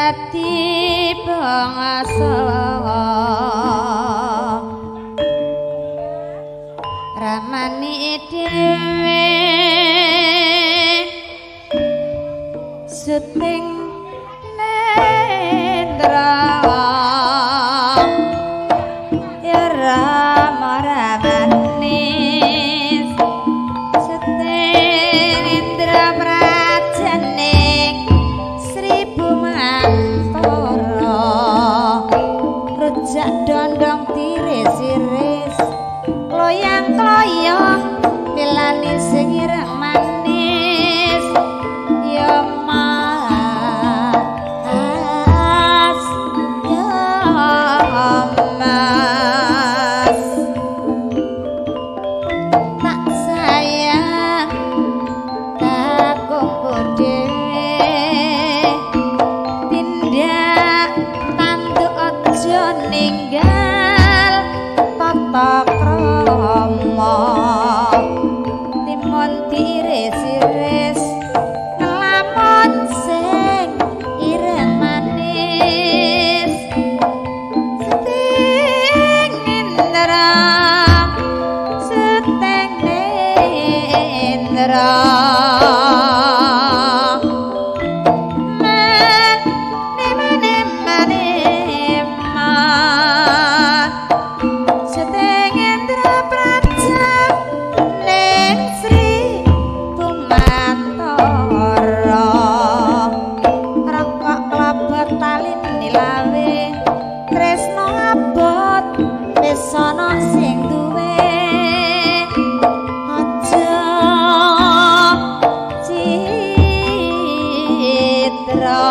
dadi bangsa ramani dhewe suting nendra ya rama-ramani suting nendra prajane Seribu Mantara rujak dondong tiris-iris kloyang-kloyong milani sing ireng manis ya mas ya mas tak sayang kakungku dhewe tindak tanduk aja ninggal tata krama timun diiris-iris ngelamun sing ireng manis seting nindra seteng nindra sono sing duwe aja citra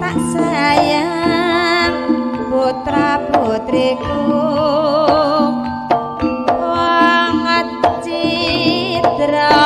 tak sayang putra putriku wanget citra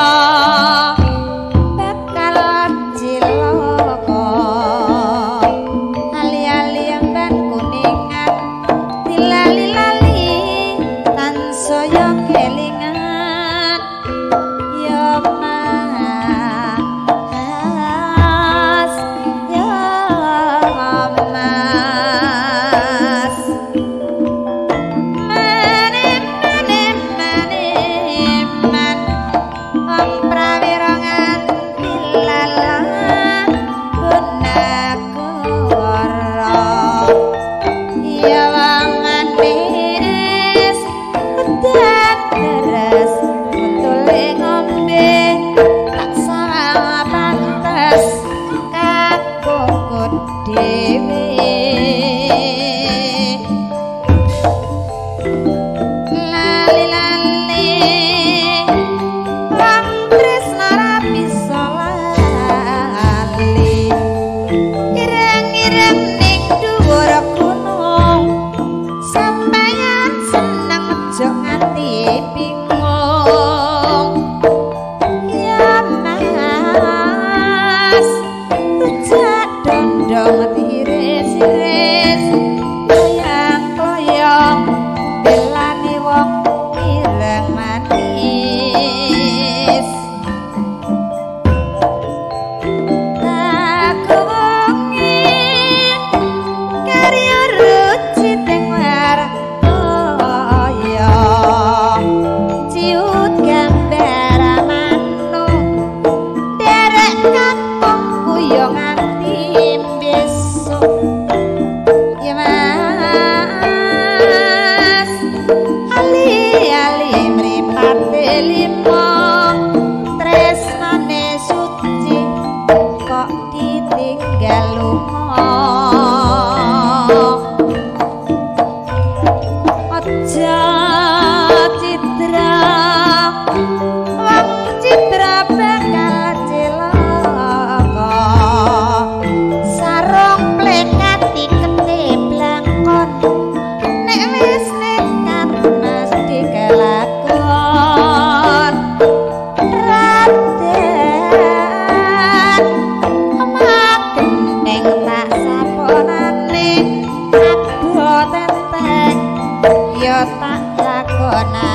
tak lakon